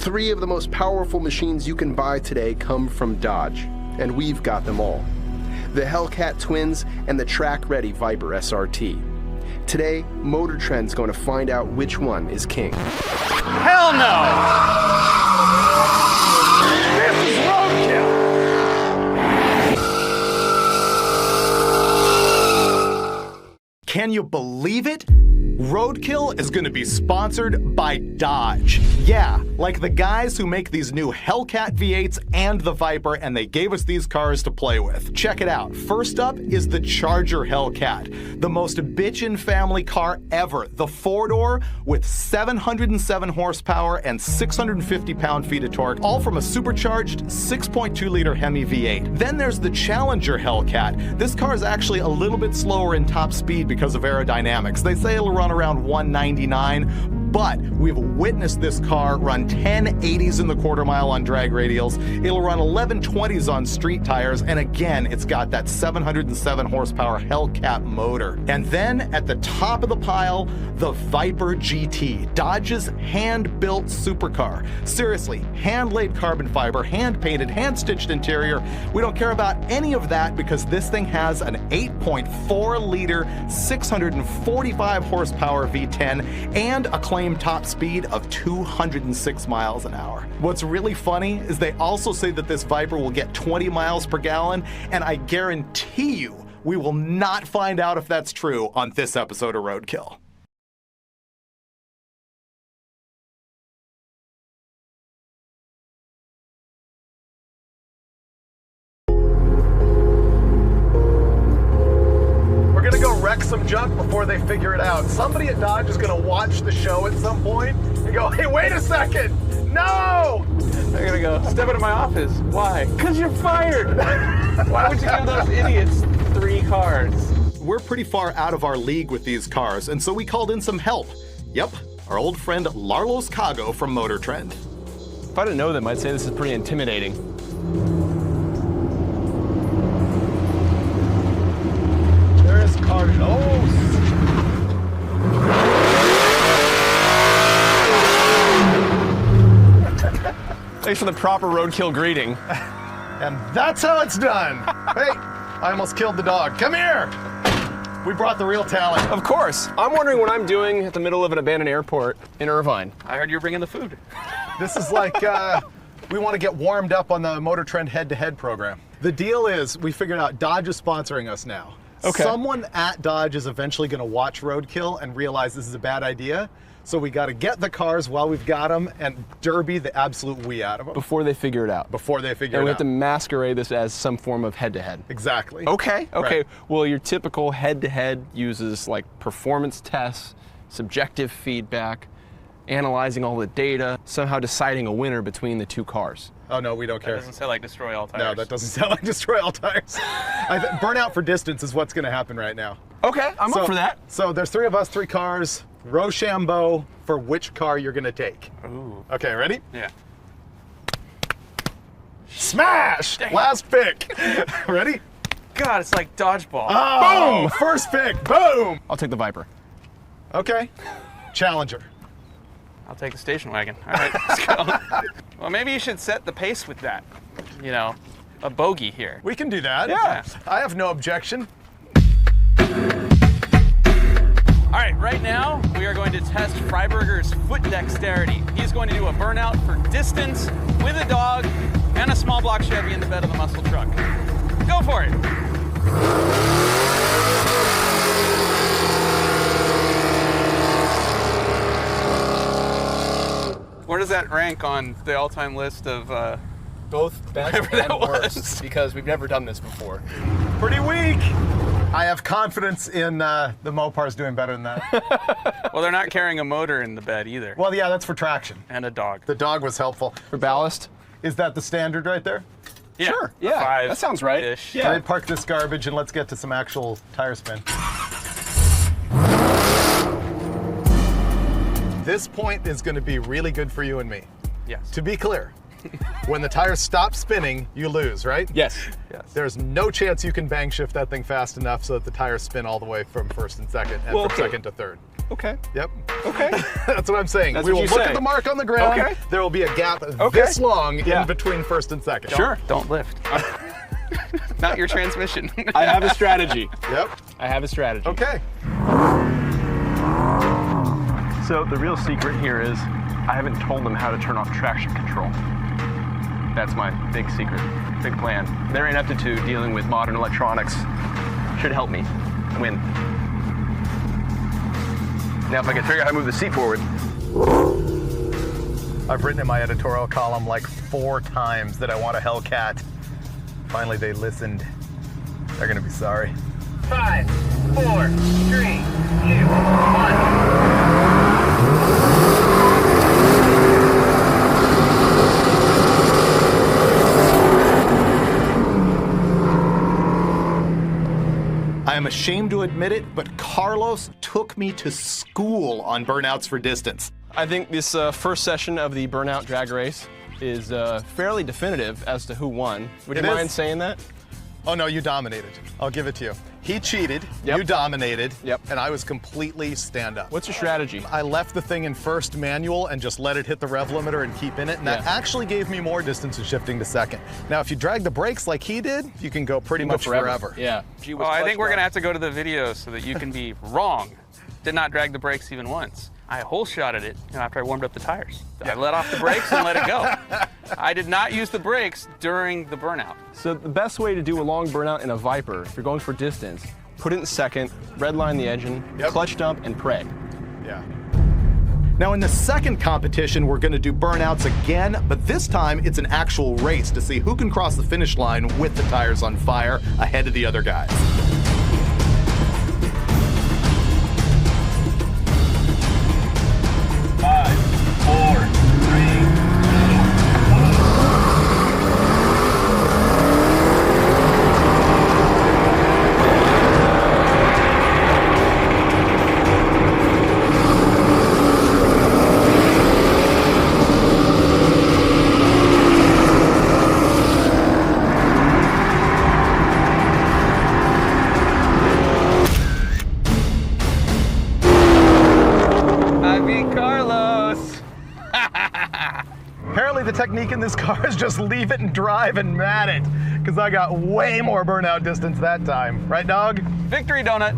3 of the most powerful machines you can buy today come from Dodge, and we've got them all. The Hellcat twins and the track-ready Viper SRT. Today, Motor Trend's going to find out which one is king. Hell no! This is Roadkill! Can you believe it? Roadkill is going to be sponsored by Dodge. Yeah, like the guys who make these new Hellcat V8s and the Viper, and they gave us these cars to play with. Check it out. First up is the Charger Hellcat, the most bitchin' family car ever. The 4-door with 707 horsepower and 650 pound-feet of torque, all from a supercharged 6.2-liter Hemi V8. Then there's the Challenger Hellcat. This car is actually a little bit slower in top speed because of aerodynamics. They say it'll run around 199, but we've witnessed this car run 1080s in the quarter mile on drag radials. It'll run 1120s on street tires, and again, it's got that 707 horsepower Hellcat motor. And then at the top of the pile, the Viper GT, Dodge's hand-built supercar. Seriously, hand-laid carbon fiber, hand-painted, hand-stitched interior. We don't care about any of that because this thing has an 8.4-liter, 645 horsepower V10 and a claimed top speed of 206 miles an hour. What's really funny is they also say that this Viper will get 20 miles per gallon, and I guarantee you we will not find out if that's true on this episode of Roadkill. Wreck some junk before they figure it out. Somebody at Dodge is going to watch the show at some point and go, hey, wait a second, no! They're going to go, step into my office. Why? Because you're fired. Why would you give those idiots 3 cars? We're pretty far out of our league with these cars, and so we called in some help. Yep, our old friend Larlos Cago from Motor Trend. If I didn't know them, I'd say this is pretty intimidating. Cars. Oh! Thanks for the proper roadkill greeting. And that's how it's done. Hey, I almost killed the dog. Come here! We brought the real talent. Of course. I'm wondering what I'm doing at the middle of an abandoned airport in Irvine. I heard you were bringing the food. This is like, we want to get warmed up on the Motor Trend head-to-head program. The deal is, we figured out Dodge is sponsoring us now. Okay. Someone at Dodge is eventually going to watch Roadkill and realize this is a bad idea. So we got to get the cars while we've got them and derby the absolute wee out of them. Before they figure it out. Before they figure it out. And we have to masquerade this as some form of head-to-head. Exactly. Okay, okay. Right. Well, your typical head-to-head uses like performance tests, subjective feedback, analyzing all the data, somehow deciding a winner between the 2 cars. Oh no, we don't care. That doesn't sound like destroy all tires. No, that doesn't sound like destroy all tires. Burnout for distance is what's going to happen right now. Okay, I'm up for that. So there's 3 of us, 3 cars. Rochambeau for which car you're going to take. Ooh. Okay, ready? Yeah. Smash! Dang. Last pick. Ready? God, it's like dodgeball. Oh, boom! First pick, boom! I'll take the Viper. Okay. Challenger. I'll take the station wagon. All right, let's go. Well, maybe you should set the pace with that. You know, a bogey here. We can do that. Yeah. I have no objection. All right, right now, we are going to test Freiburger's foot dexterity. He's going to do a burnout for distance with a dog and a small block Chevy in the bed of the muscle truck. Go for it. Where does that rank on the all-time list of Both best and worst, because we've never done this before. Pretty weak. I have confidence in the Mopars doing better than that. Well, they're not carrying a motor in the bed either. Well, yeah, that's for traction. And a dog. The dog was helpful. For ballast? Is that the standard right there? Yeah. Sure, yeah, 5 that sounds right. -ish. Yeah. All right, park this garbage and let's get to some actual tire spin. This point is going to be really good for you and me. Yes. To be clear, When the tires stop spinning, you lose, right? Yes. Yes. There's no chance you can bang shift that thing fast enough so that the tires spin all the way from first and second and from second to third. Okay. Yep. Okay. That's what I'm saying. That's We will what you look say. at the mark on the ground. Okay. There will be a gap this long Yeah. in between first and second. Sure. Don't lift. Not your transmission. I have a strategy. Yep. I have a strategy. Okay. So the real secret here is I haven't told them how to turn off traction control. That's my big secret, big plan. Their ineptitude dealing with modern electronics should help me win. Now if I can figure out how to move the seat forward. I've written in my editorial column like 4 times that I want a Hellcat. Finally, they listened. They're gonna be sorry. 5, 4, 3, 2, 1. I am ashamed to admit it, but Carlos took me to school on burnouts for distance. I think this first session of the Burnout Drag Race is fairly definitive as to who won. Would you It is. mind saying that? Oh no, you dominated. I'll give it to you. He cheated, Yep. you dominated, Yep. and I was completely stand up. What's your strategy? I left the thing in first manual and just let it hit the rev limiter and keep in it, and that Yeah. actually gave me more distance in shifting to second. Now, if you drag the brakes like he did, you can go pretty much forever. Yeah. Oh, I think we're gonna have to go to the video so that you can be wrong. Did not drag the brakes even once. I hole shotted it after I warmed up the tires. I let off the brakes and let it go. I did not use the brakes during the burnout. So the best way to do a long burnout in a Viper, if you're going for distance, put it in second, redline the engine, Yep. clutch dump, and pray. Yeah. Now in the second competition, we're gonna do burnouts again, but this time it's an actual race to see who can cross the finish line with the tires on fire ahead of the other guys. I beat Carlos. Apparently the technique in this car is just leave it and drive and mat it, because I got way more burnout distance that time. Right, dog? Victory donut.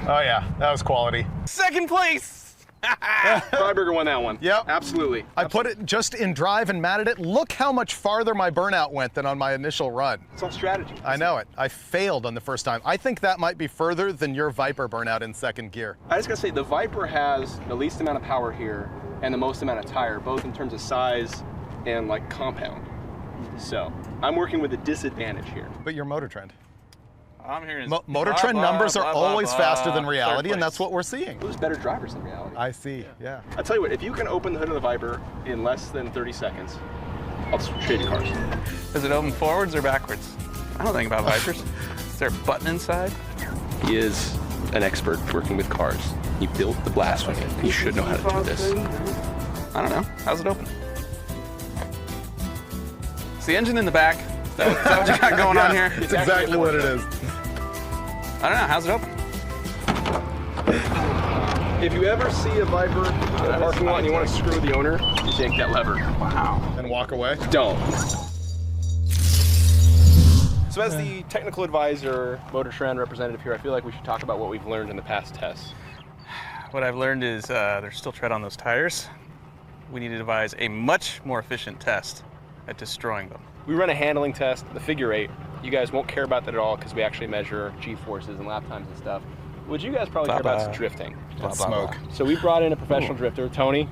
Oh yeah, that was quality. Second place. Freiburger won that one. Yep. Absolutely. I put it just in drive and matted it. Look how much farther my burnout went than on my initial run. It's all strategy. I know it. I failed on the first time. I think that might be further than your Viper burnout in second gear. I just gotta say, the Viper has the least amount of power here and the most amount of tire, both in terms of size and like compound. So I'm working with a disadvantage here. But your Motor Trend. I'm hearing Motor Trend numbers are always faster than reality, and that's what we're seeing. There's better drivers than reality. I see, yeah. I'll tell you what, if you can open the hood of the Viper in less than 30 seconds, I'll trade you cars. Does it open forwards or backwards? I don't think about Vipers. Is there a button inside? He is an expert working with cars. He built the blast one. He should know how to do this. I don't know. How's it open? Is the engine in the back? Is that what you got going on here? It's exactly what it is. I don't know. How's it open? If you ever see a Viper in a parking lot and you want to screw the owner, you take that lever. Wow. And walk away. Don't. So as the technical advisor, Motor Trend representative here, I feel like we should talk about what we've learned in the past tests. What I've learned is there's still tread on those tires. We need to devise a much more efficient test at destroying them. We run a handling test, the figure 8. You guys won't care about that at all because we actually measure G-forces and lap times and stuff. What you guys probably care about is drifting. Smoke. So we brought in a professional drifter, Tony.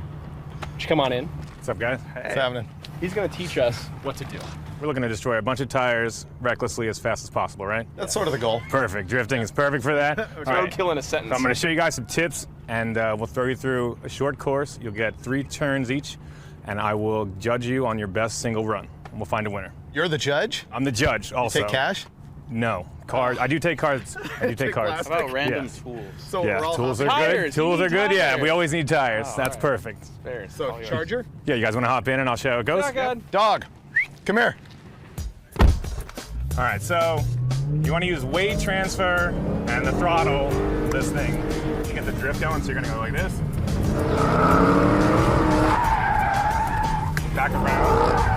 Would you come on in? What's up, guys? What's happening? He's going to teach us what to do. We're looking to destroy a bunch of tires recklessly as fast as possible, right? That's sort of the goal. Perfect. Drifting is perfect for that. All right. Roadkill in a sentence. So I'm going to show you guys some tips, and we'll throw you through a short course. You'll get 3 turns each, and I will judge you on your best single run. And we'll find a winner. You're the judge? I'm the judge also. Take cash? No. cars. I do take cards. I do take cards. How about random Yes. tools? So Yeah, we're all tools are Tires, good. you Tools need are good. Yeah, tires. we always need tires. That's right. perfect. Fair. So charger. Yeah, you guys want to hop in and I'll show you how it goes? Yeah, good. Dog, come here. All right, so you want to use weight transfer and the throttle, this thing, to get the drift going. So you're gonna go like this. Back around.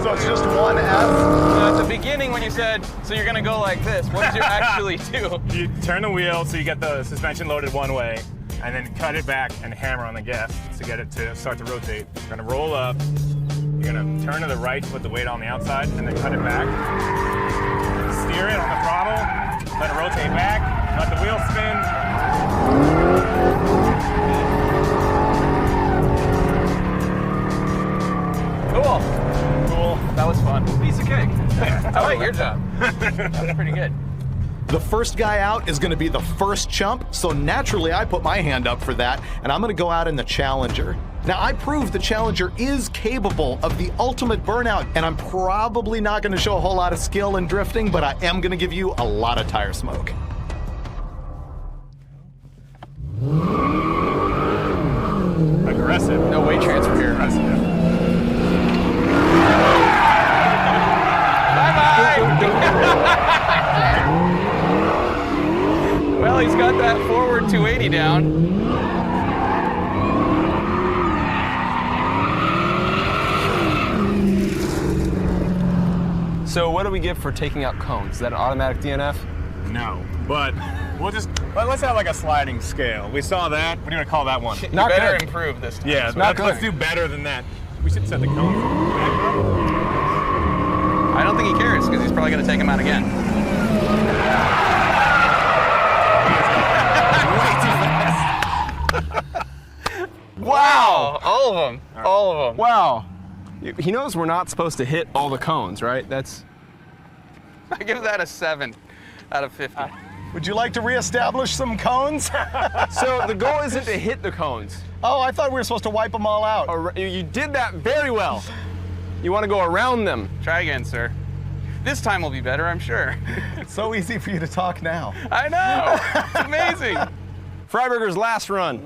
So it's just one F. At the beginning when you said, so you're gonna go like this, what did you actually do? You turn the wheel so you get the suspension loaded one way, and then cut it back and hammer on the gas to get it to start to rotate. You're gonna roll up. You're gonna turn to the right to put the weight on the outside, and then cut it back. Steer it on the throttle. Let it rotate back. Let the wheel spin. Cool. Cool. That was fun. Piece of cake. I like your job. That was pretty good. The first guy out is going to be the first chump, so naturally I put my hand up for that, and I'm going to go out in the Challenger. Now, I proved the Challenger is capable of the ultimate burnout, and I'm probably not going to show a whole lot of skill in drifting, but I am going to give you a lot of tire smoke. Aggressive. No weight transfer here. Aggressive. Well, he's got that forward 280 down. So what do we get for taking out cones? Is that an automatic DNF? No, but let's have like a sliding scale. We saw that. What do you want to call that one? You Not better good. improve this time. Yeah, let's do better than that. We should set the cones back up. I don't think he cares because he's probably going to take him out again. Wow! All of them. All of them. Wow. He knows we're not supposed to hit all the cones, right? That's. I give that a 7 out of 50. Would you like to reestablish some cones? So the goal isn't to hit the cones. Oh, I thought we were supposed to wipe them all out. You did that very well. You want to go around them. Try again, sir. This time will be better, I'm sure. It's so easy for you to talk now. I know. It's amazing. Freiburger's last run.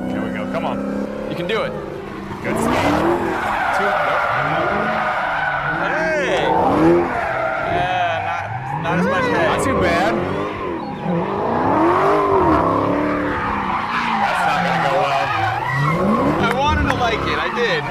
Here we go. Come on. You can do it. Good stuff. Hey! Yeah, not as much hay. Not too bad. That's not gonna go well. I wanted to like it. I did.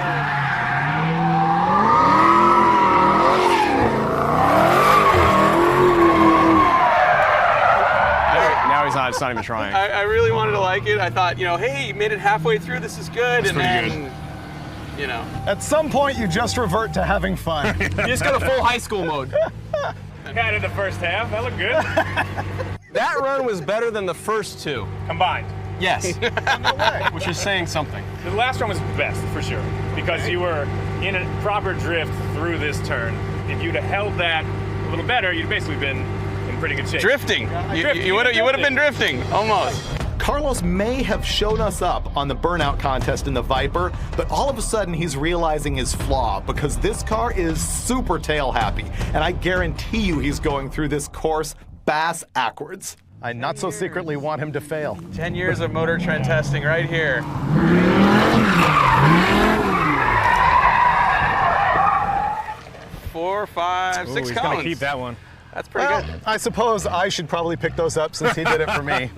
Now he's not. It's not even trying. I really wanted to like it. I thought, hey, you made it halfway through. This is good. That's and pretty then, At some point, you just revert to having fun. you just go to full high school mode. Got it the first half. That looked good. That run was better than the first two. Combined. Yes. Which is saying something. The last one was best for sure because you were in a proper drift through this turn. If you'd have held that a little better, you'd basically been in pretty good shape. Drifting. You would have been drifting almost. Carlos may have shown us up on the burnout contest in the Viper, but all of a sudden he's realizing his flaw because this car is super tail happy, and I guarantee you he's going through this course bass backwards. I not so secretly want him to fail. 10 years of motor trend testing right here. Four, five, Ooh, six he's cones. gonna keep that one. That's pretty Well, good. I suppose I should probably pick those up since he did it for me.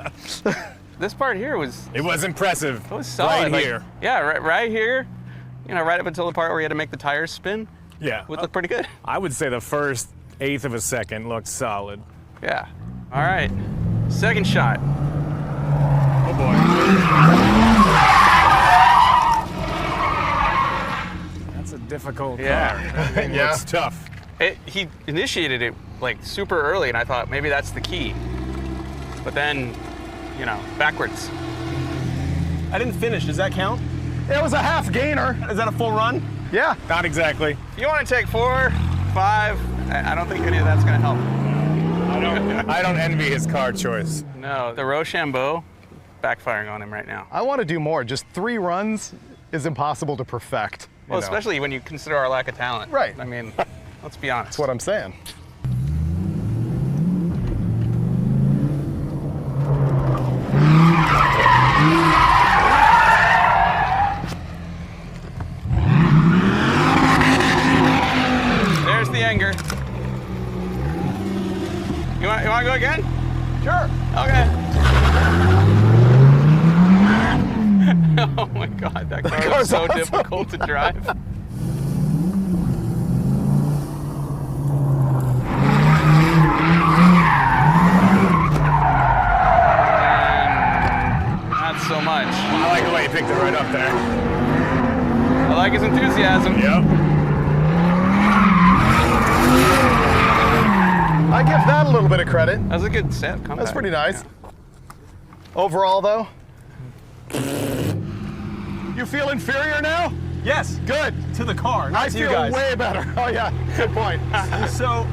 This part here was It was impressive. solid. Right here. Yeah, right here. Right up until the part where you had to make the tires spin. Yeah. Would look pretty good. I would say the first eighth of a second looked solid. Yeah. All right. Second shot. Oh boy. That's a difficult Yeah. car. That thing looks tough. He initiated it like super early, and I thought maybe that's the key. But then, backwards. I didn't finish. Does that count? It was a half gainer. Is that a full run? Yeah. Not exactly. If you want to take 4, 5, I don't think any of that's going to help. I don't envy his car choice. No, the Rochambeau backfiring on him right now. I want to do more. Just 3 runs is impossible to perfect. Well, know. especially when you consider our lack of talent. Right. I mean, let's be honest. That's what I'm saying. There's the anger. You want to go again? Sure. Okay. Oh my God, that car is so awesome. difficult to drive. Not so much. I like the way you picked it right up there. I like his enthusiasm. Yep. I give that a little bit of credit. That was a good set. Comeback. That's pretty nice. Yeah. Overall, though, you feel inferior now? Yes, Good. to the car, not I to you feel guys. way better. Oh yeah, good point. So,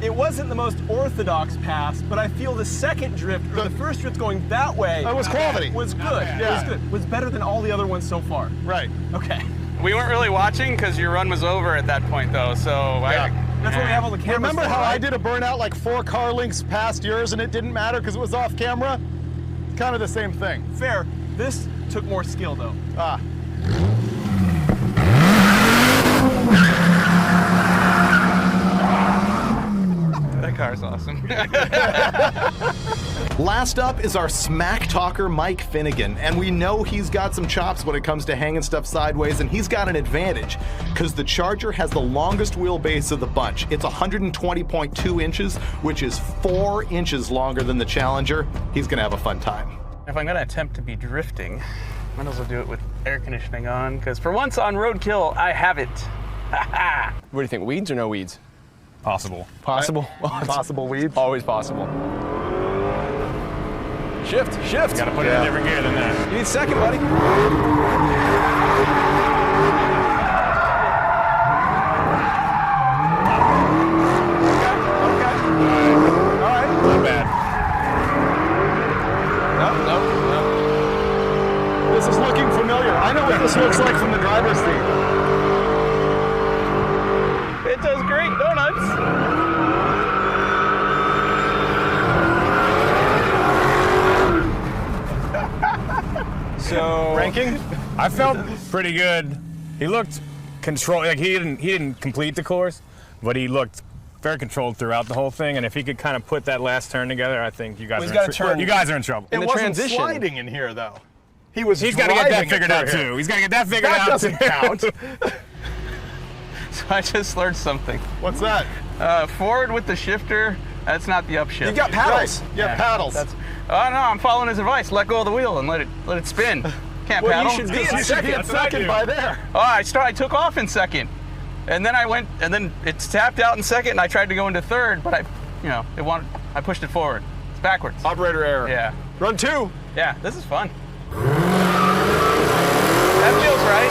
it wasn't the most orthodox pass, but I feel the second drift, or the first drift going that way, That was quality. was good. Yeah. Was good. Was better than all the other ones so far. Right. Okay. We weren't really watching because your run was over at that point, though. So That's why we have all the cameras. Remember for, how I right? did a burnout like 4 car lengths past yours and it didn't matter because it was off camera? Kind of the same thing. Fair. This took more skill, though. Ah. That car's awesome. Last up is our smack talker, Mike Finnegan, and we know he's got some chops when it comes to hanging stuff sideways, and he's got an advantage because the Charger has the longest wheelbase of the bunch. It's 120.2 inches, which is 4 inches longer than the Challenger. He's gonna have a fun time. If I'm gonna attempt to be drifting, might as well do it with air conditioning on, because for once on Roadkill, I have it. What do you think, weeds or no weeds? Possible. Possible? Possible weeds. Always possible. Shift. Gotta put it in a different gear than that. You need second, buddy. Not bad. No. This is looking familiar. I know what this looks like from the driver's seat. It does great donuts. So Ranking? I felt pretty good. He looked controlled. Like he didn't complete the course, but he looked very controlled throughout the whole thing. And if he could kind of put that last turn together, I think you guys He's are gotta turn. you guys are in trouble. In the wasn't transition. sliding in here though. He's He's got to get that driving it figured out through here. too. He's got to get that figured That out. doesn't count. So I just learned something. What's that? Forward with the shifter, that's not the upshift. You got paddles. Right. Yeah, paddles. That's, oh no, I'm following his advice. Let go of the wheel and let it spin. Can't Well, paddle. you should be You in should be second. in That's what I second do. by there. Oh, I took off in second, and then I went, and then it's tapped out in second, and I tried to go into third, but I pushed it forward. It's backwards. Operator error. Yeah, Run 2. yeah, this is fun. That feels right.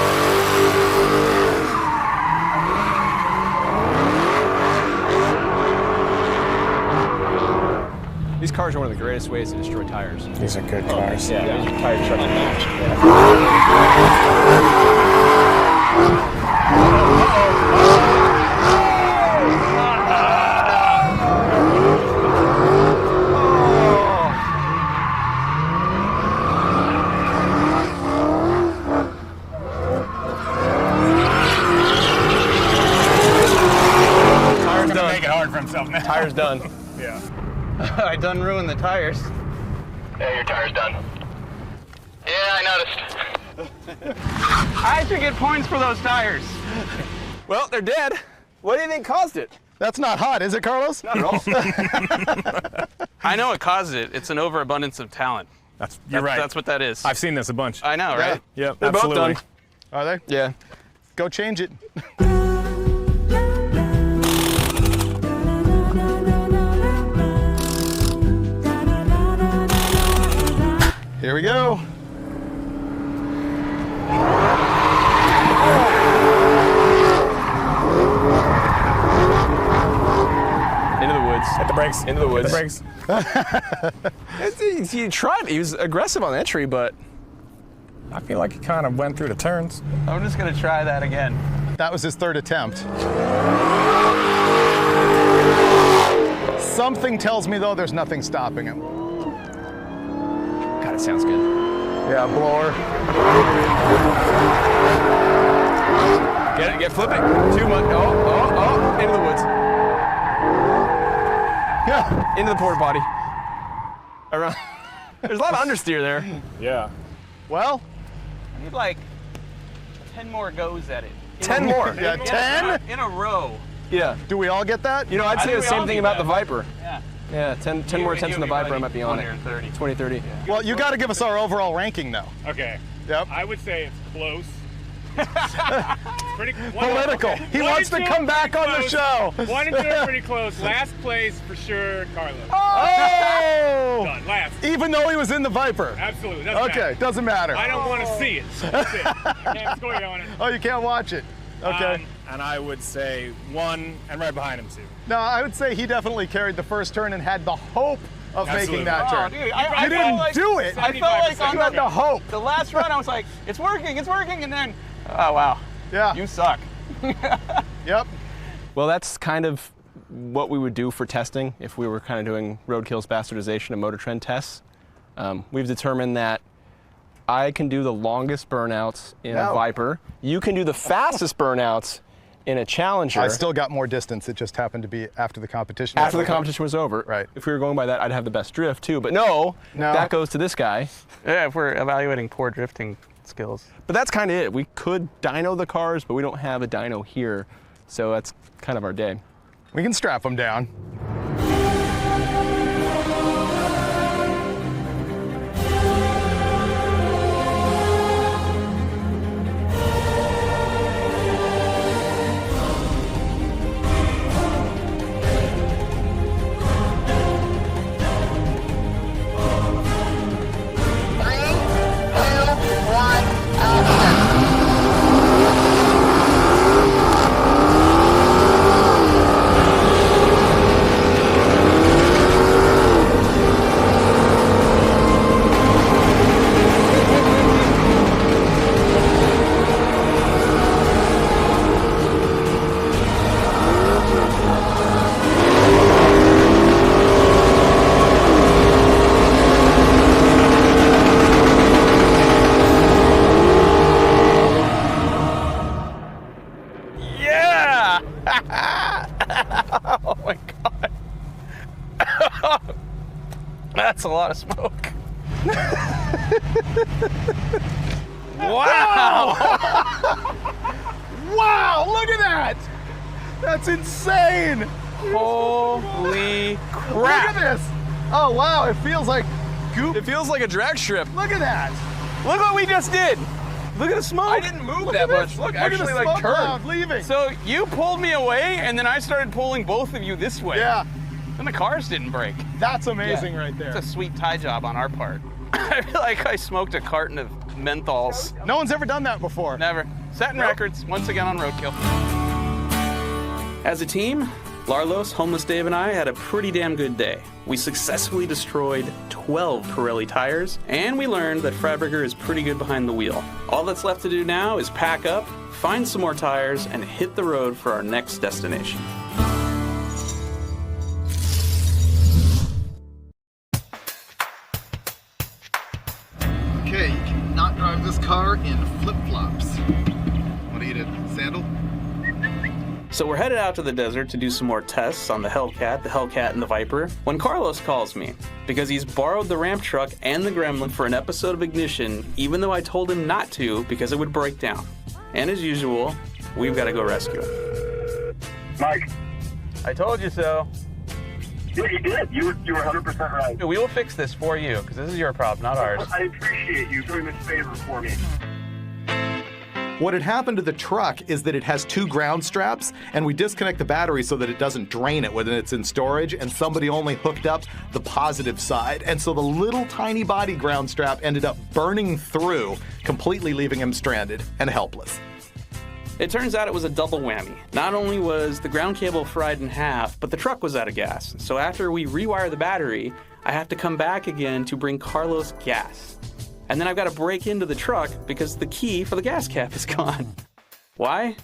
These cars are one of the greatest ways to destroy tires. These are good cars. Yeah, these are tire trucks unmatched. He's gonna make it hard for himself now. Tire's done. Yeah. I done ruined the tires. Yeah, your tire's done. Yeah, I noticed. I should get points for those tires. Well, they're dead. What do you think caused it? That's not hot, is it, Carlos? Not at all. I know it caused it. It's an overabundance of talent. You're right. That's what that is. I've seen this a bunch. I know, right? Yep. They're absolutely. both done. Are they? Yeah. Go change it. Here we go. Into the woods. Hit the brakes. Into the woods. Hit the brakes. He tried. He was aggressive on entry, but I feel like he kind of went through the turns. I'm just gonna try that again. That was his third attempt. Something tells me, though, there's nothing stopping him. God, it sounds good. Yeah, blower. Get flipping. Too much. Oh, into the woods. Yeah. Into the porta potty. Around. There's a lot of understeer there. Yeah. Well, I need like 10 more goes at it. 10 more. yeah, 10? In a row. Yeah. Do we all get that? You know, I'd say the think we all same thing need about that. the Viper. Yeah. Yeah, 10 more attempts on the Viper, I might be on it. 20 or 30. 20, 30. Well, you got to give us our overall ranking, though. Okay. Yep. I would say it's close. Pretty Political. He wants to come back on the show. 1 and 2 are pretty close. Last place for sure, Carlos. Oh! Done. Last. Even though he was in the Viper. Absolutely. Doesn't Okay, matter. doesn't matter. I don't want to see it. That's it. I can't score you on it. Oh, you can't watch it. Okay. And I would say 1 and right behind him 2. No, I would say he definitely carried the first turn and had the hope of Absolutely. making that turn. Dude, You didn't do it. I felt like on You had the hope. the last run, I was like, it's working, and then, oh wow, Yeah. you suck. Yep. Well, that's kind of what we would do for testing if we were kind of doing Roadkill's bastardization of Motor Trend tests. We've determined that I can do the longest burnouts in a Viper. You can do the fastest burnouts in a Challenger. I still got more distance. It just happened to be after the competition. After the competition was over. Right. If we were going by that, I'd have the best drift too. But no, that goes to this guy. Yeah, if we're evaluating poor drifting skills. But that's kind of it. We could dyno the cars, but we don't have a dyno here. So that's kind of our day. We can strap them down. That's a lot of smoke. Wow! Wow, look at that! That's insane! Holy crap! Look at this! Oh wow, it feels like goop. It feels like a drag strip. Look at that! Look what we just did! Look at the smoke! I didn't move Look that at this. much. Look, at the actually smoke like cloud turned. leaving. So you pulled me away, and then I started pulling both of you this way. Yeah, And the cars didn't break. that's amazing right there. It's a sweet tie job on our part. I feel like I smoked a carton of menthols. No one's ever done that before. Never. Setting records, once again on Roadkill. As a team, Larlos, Homeless Dave, and I had a pretty damn good day. We successfully destroyed 12 Pirelli tires, and we learned that Freiburger is pretty good behind the wheel. All that's left to do now is pack up, find some more tires, and hit the road for our next destination. Okay, you cannot drive this car in flip-flops. What do you do? Sandal? So we're headed out to the desert to do some more tests on the Hellcat, and the Viper, when Carlos calls me, because he's borrowed the ramp truck and the Gremlin for an episode of Ignition, even though I told him not to because it would break down. And as usual, we've got to go rescue him. Mike, I told you so. yeah, you did. You were 100% right. We will fix this for you, because this is your problem, not ours. I appreciate you doing this favor for me. What had happened to the truck is that it has two ground straps, and we disconnect the battery so that it doesn't drain it when it's in storage, and somebody only hooked up the positive side. And so the little tiny body ground strap ended up burning through, completely leaving him stranded and helpless. It turns out it was a double whammy. Not only was the ground cable fried in half, but the truck was out of gas. So after we rewire the battery, I have to come back again to bring Carlos gas. And then I've got to break into the truck because the key for the gas cap is gone. Why?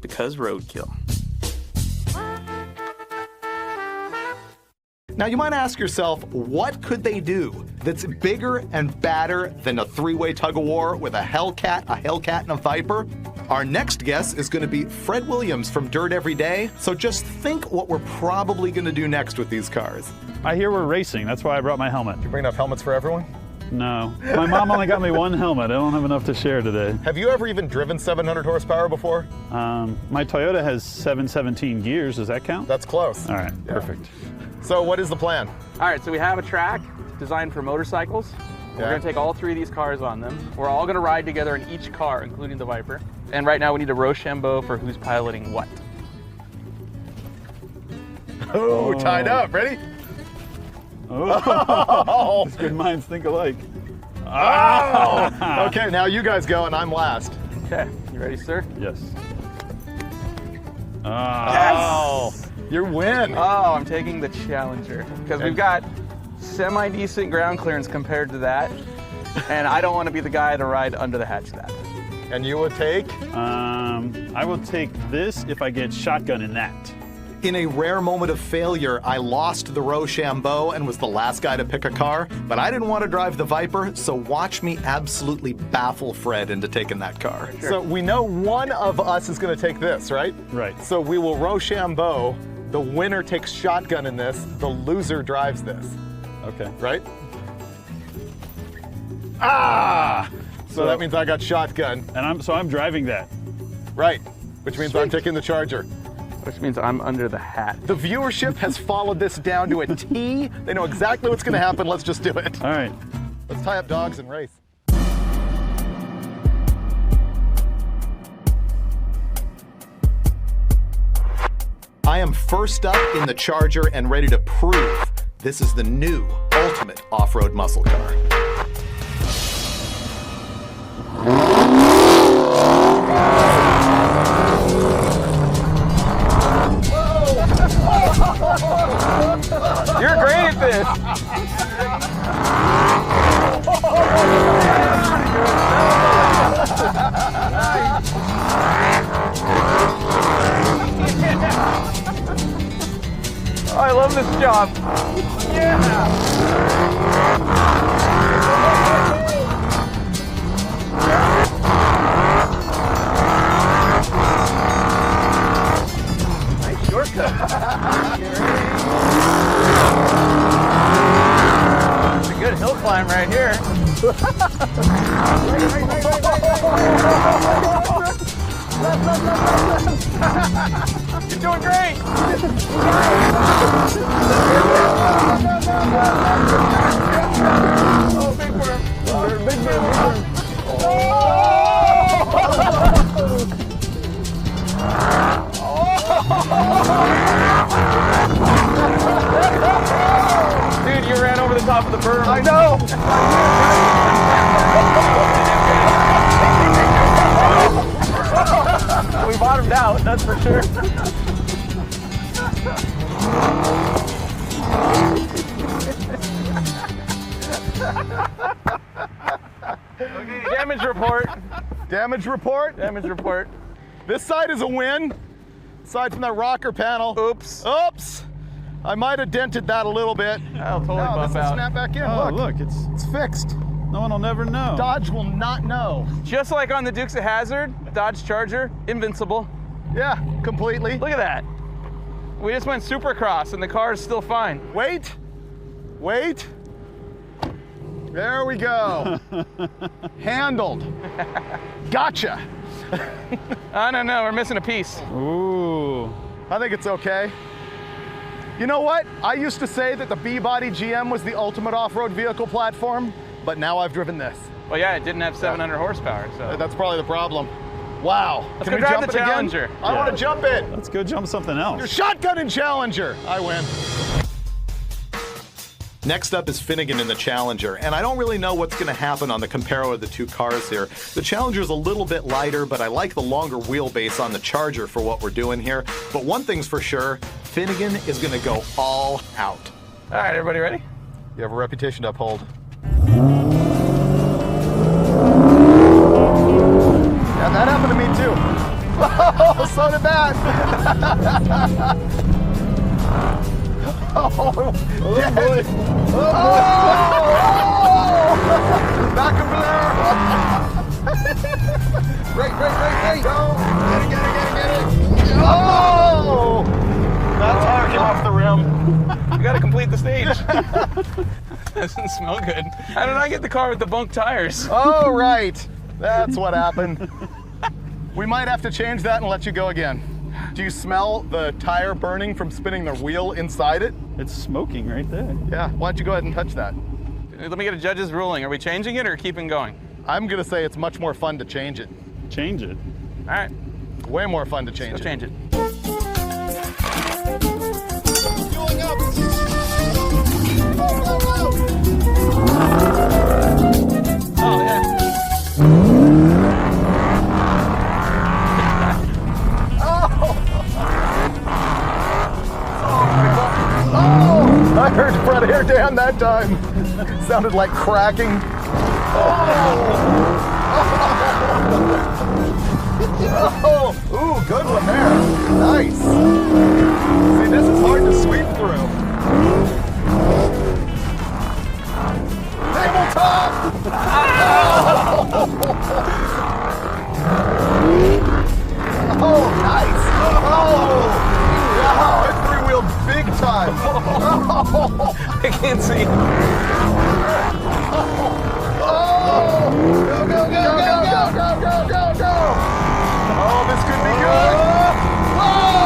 Because roadkill. Now you might ask yourself, what could they do that's bigger and badder than a three-way tug-of-war with a Hellcat, and a Viper? Our next guest is going to be Fred Williams from Dirt Every Day, so just think what we're probably going to do next with these cars. I hear we're racing, that's why I brought my helmet. Did you bring enough helmets for everyone? No. My mom only got me one helmet. I don't have enough to share today. Have you ever even driven 700 horsepower before? My Toyota has 717 gears. Does that count? That's close. All right, perfect. So what is the plan? All right, so we have a track designed for motorcycles. We're gonna take all three of these cars on them. We're all gonna ride together in each car, including the Viper. And right now we need a Rochambeau for who's piloting what. Oh, tied up. Ready? Oh, these good minds think alike. Oh! Okay, now you guys go and I'm last. Okay, you ready, sir? Yes. Oh, you win. Oh, I'm taking the Challenger because we've got semi-decent ground clearance compared to that, and I don't want to be the guy to ride under the hatch of that. And you would take? I will take this if I get shotgun in that. In a rare moment of failure, I lost the Rochambeau and was the last guy to pick a car, but I didn't want to drive the Viper, so watch me absolutely baffle Fred into taking that car. Sure. So we know one of us is going to take this, right? Right. So we will Rochambeau, the winner takes shotgun in this, the loser drives this. Okay. Right? Ah! So that means I got shotgun. And I'm driving that. Right. Which means I'm taking the Charger. Which means I'm under the hat. The viewership has followed this down to a T. They know exactly what's going to happen. Let's just do it. All right. Let's tie up dogs and race. I am first up in the Charger and ready to prove this is the new ultimate off-road muscle car. You're great at this. Oh, I love this job. Nice shortcut. It's a good hill climb right here. You're doing great. Oh, big worm. Big worm. Dude, you ran over the top of the berm. I know. We bottomed out, that's for sure. Okay, damage report. Damage report. Damage report. This side is a win. Aside from that rocker panel. Oops. Oops. I might have dented that a little bit. I'll totally No, bump this will out. snap back in. Oh, Look, look, it's fixed. no one will never know. Dodge will not know. Just like on the Dukes of Hazzard, Dodge Charger, invincible. Yeah, completely. Look at that. We just went Supercross and the car is still fine. Wait. Wait. There we go. Handled. Gotcha. I don't know, we're missing a piece. Ooh. I think it's okay. You know what? I used to say that the B-Body GM was the ultimate off-road vehicle platform, but now I've driven this. Well, yeah, it didn't have 700 horsepower, so. That's probably the problem. Wow. Let's Can go we drive jump the it again? Challenger. I want to jump it. Let's go jump something else. Your shotgun and Challenger. I win. Next up is Finnegan in the Challenger, and I don't really know what's going to happen on the comparo of the two cars here. The Challenger's a little bit lighter, but I like the longer wheelbase on the Charger for what we're doing here. But one thing's for sure, Finnegan is going to go all out. All right, everybody ready? You have a reputation to uphold. Yeah, that happened to me too. Oh, so did that. Oh, boy. Oh, back of Blair. Great. Go. Get it. Oh! That's how it came off the rim. You gotta complete the stage. Doesn't smell good. How did I get the car with the bunk tires? Oh, right. That's what happened. We might have to change that and let you go again. Do you smell the tire burning from spinning the wheel inside it? It's smoking right there. Yeah, why don't you go ahead and touch that? Let me get a judge's ruling. Are we changing it or keeping going? I'm gonna say it's much more fun to change it. Change it. All right, Way more fun to change let's it. change it. Oh, yeah. I heard Fred hair down that time. Sounded like cracking. Oh, ooh, good one there. Nice. See, this is hard to sweep through. Tabletop! Oh, nice. Oh, wow, it three-wheeled big time. I can't see. Oh, go. Oh, this could be good. Whoa!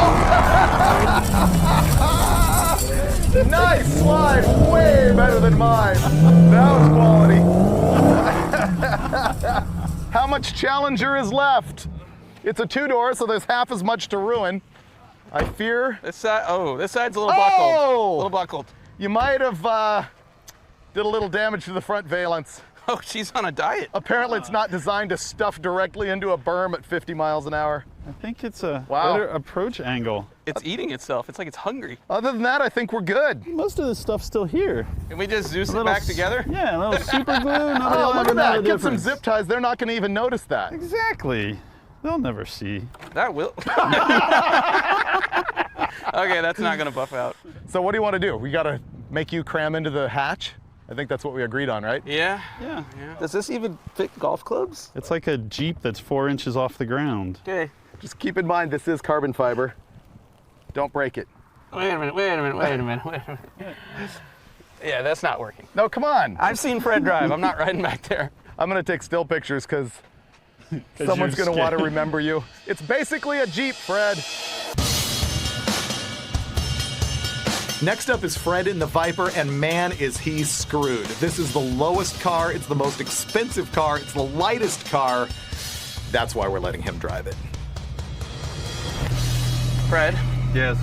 Nice slide, way better than mine. That was quality. How much Challenger is left? It's a two-door, so there's half as much to ruin. I fear. This side, this side's a little buckled. Oh! A little buckled. You might have did a little damage to the front valence. Oh, she's on a diet. Apparently it's not designed to stuff directly into a berm at 50 miles an hour. I think it's a Wow. better approach angle. It's eating itself. It's like it's hungry. Other than that, I think we're good. Most of this stuff's still here. Can we just Zeus it Little back together? Yeah, a little super glue. Nobody Oh, will look ever at know that. the Get some difference. zip ties. They're not going to even notice that. Exactly. They'll never see. That will. Okay, that's not gonna buff out. So what do you want to do? We got to make you cram into the hatch? I think that's what we agreed on, right? Yeah. Yeah. Does this even fit golf clubs? It's like a Jeep that's 4 inches off the ground. Okay. Just keep in mind, this is carbon fiber. Don't break it. Wait a minute. Yeah, that's not working. No, come on. I've seen Fred drive. I'm not riding back there. I'm going to take still pictures because someone's you're going to want to scared. remember you. It's basically a Jeep, Fred. Next up is Fred in the Viper, and man, is he screwed. This is the lowest car, it's the most expensive car, it's the lightest car. That's why we're letting him drive it. Fred, Yes.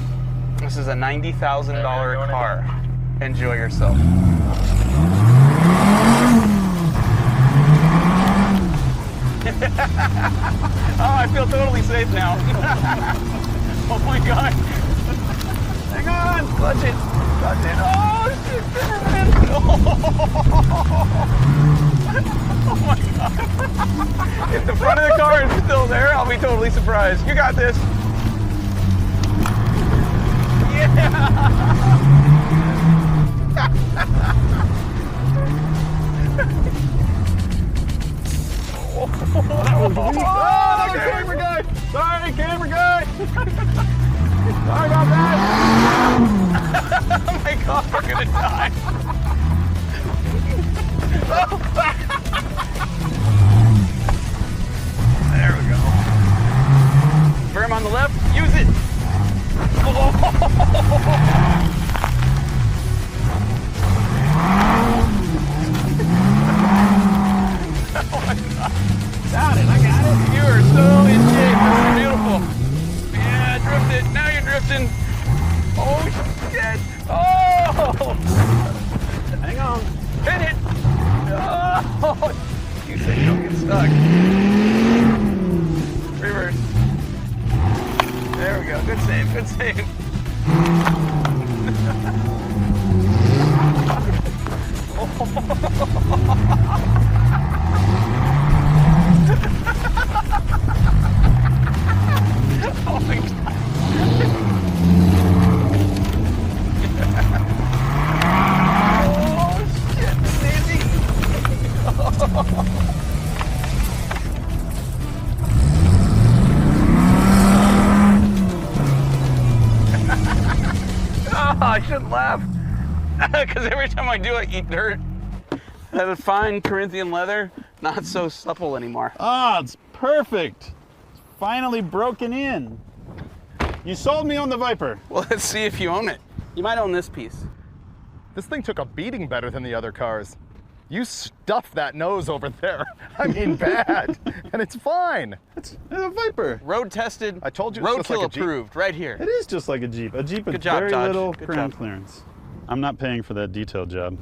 this is a $90,000 car. Enjoy yourself. Oh, I feel totally safe now. Oh my God. Hang on, clutch it. Oh, shit, man. Oh my God. If the front of the car is still there, I'll be totally surprised. You got this. Yeah. Oh, the camera guy! Sorry, camera guy! Sorry about that! Oh my God, we're gonna die! There we go. Berm on the left, use it! Oh my God. Got it, I got it. You are so in shape. This is beautiful. Yeah, drift it. Now you're drifting. Oh, shit. Oh! Hang on. Hit it! Oh, you said you don't get stuck. Reverse. There we go. Good save. Good save. Oh my God. Oh shit, Nancy. Oh, I shouldn't laugh. Because every time I do, I eat dirt. That fine Corinthian leather, not so supple anymore. Ah, it's perfect. It's finally broken in. You sold me on the Viper. Well, let's see if you own it. You might own this piece. This thing took a beating better than the other cars. You stuffed that nose over there. I mean, bad. And it's fine. It's a Viper. Road tested. I told you it's just Roadkill like a Jeep. approved, right here. It is just like a Jeep. A Jeep with Good job, very Dodge. little Good ground job. clearance. I'm not paying for that detail job.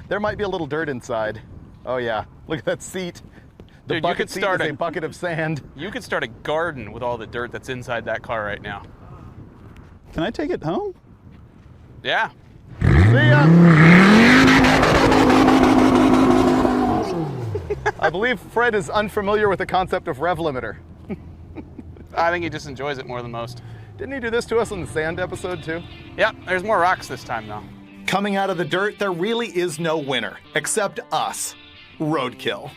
There might be a little dirt inside. Oh yeah, look at that seat. The Dude, you bucket could seat start is a a bucket of sand. You could start a garden with all the dirt that's inside that car right now. Can I take it home? Yeah. See ya! I believe Fred is unfamiliar with the concept of rev limiter. I think he just enjoys it more than most. Didn't he do this to us on the sand episode too? Yep, there's more rocks this time though. Coming out of the dirt, there really is no winner, except us, Roadkill.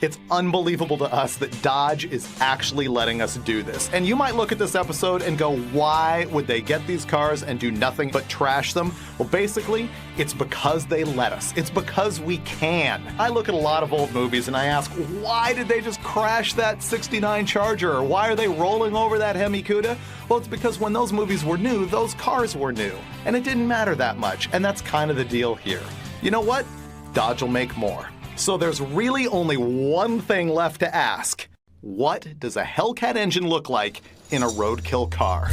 It's unbelievable to us that Dodge is actually letting us do this. And you might look at this episode and go, why would they get these cars and do nothing but trash them? Well, basically, it's because they let us. It's because we can. I look at a lot of old movies and I ask, why did they just crash that 69 Charger? Or why are they rolling over that Hemi Cuda? Well, it's because when those movies were new, those cars were new. And it didn't matter that much. And that's kind of the deal here. You know what? Dodge will make more. So there's really only one thing left to ask. What does a Hellcat engine look like in a Roadkill car?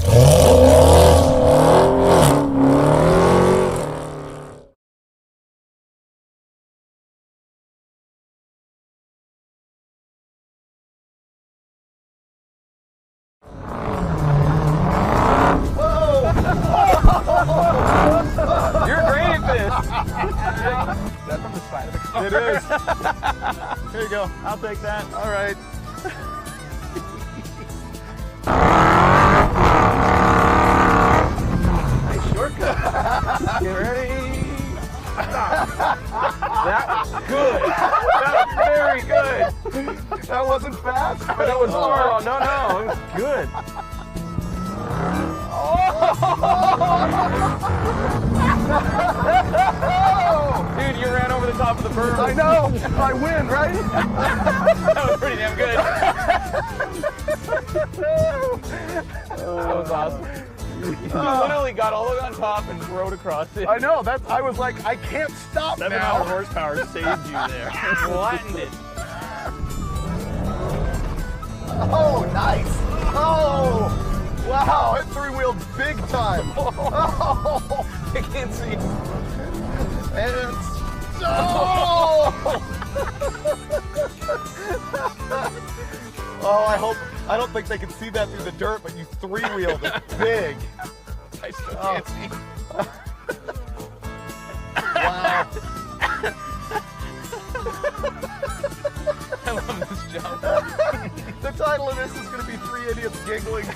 You're great at this. That's from the side of the car. It is. Here you go. I'll take that. All right. Nice shortcut. Get ready. That's good. That's very good. That wasn't fast, but That was oh, no, it was good. Dude, you ran over the top of the berm. I know. I win, right? That was pretty damn good. That was awesome. You literally got all the way on top and rode across it. I know. I was like, I can't stop 700 now. horsepower saved you there. Flattened it. Oh, nice. Oh, wow. It three-wheeled big time. Oh, I can't see. and oh. Oh, I don't think they can see that through the dirt, but you three-wheeled it big. I still can't see. Wow. I love this jump. The title of this is going to be 3 Idiots Giggling.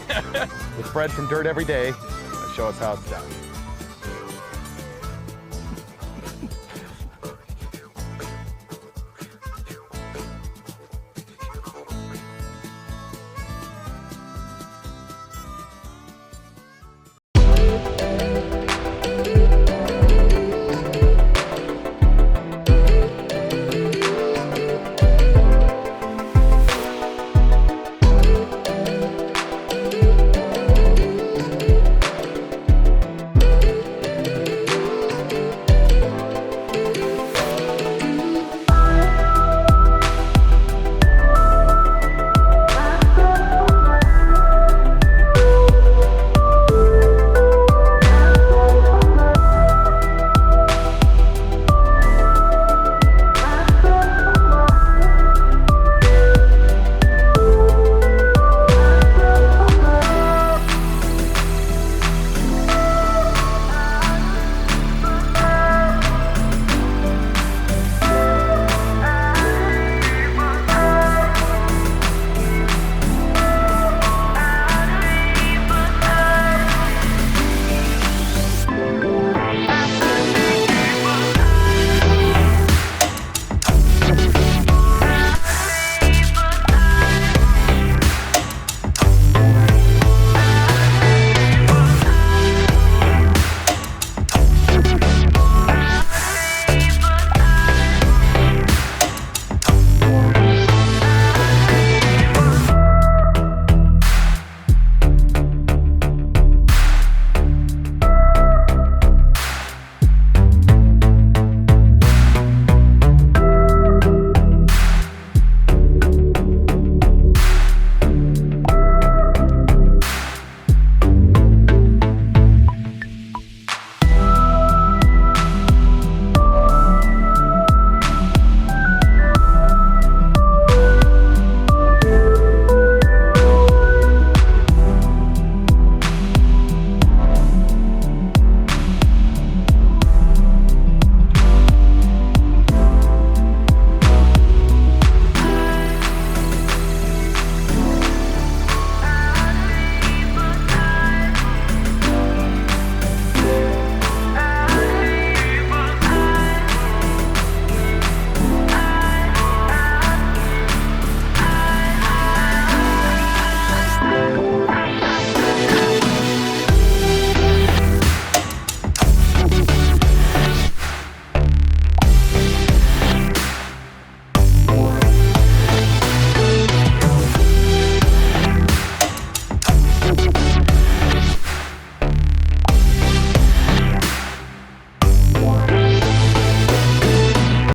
With Fred from Dirt Every Day, show us how it's done.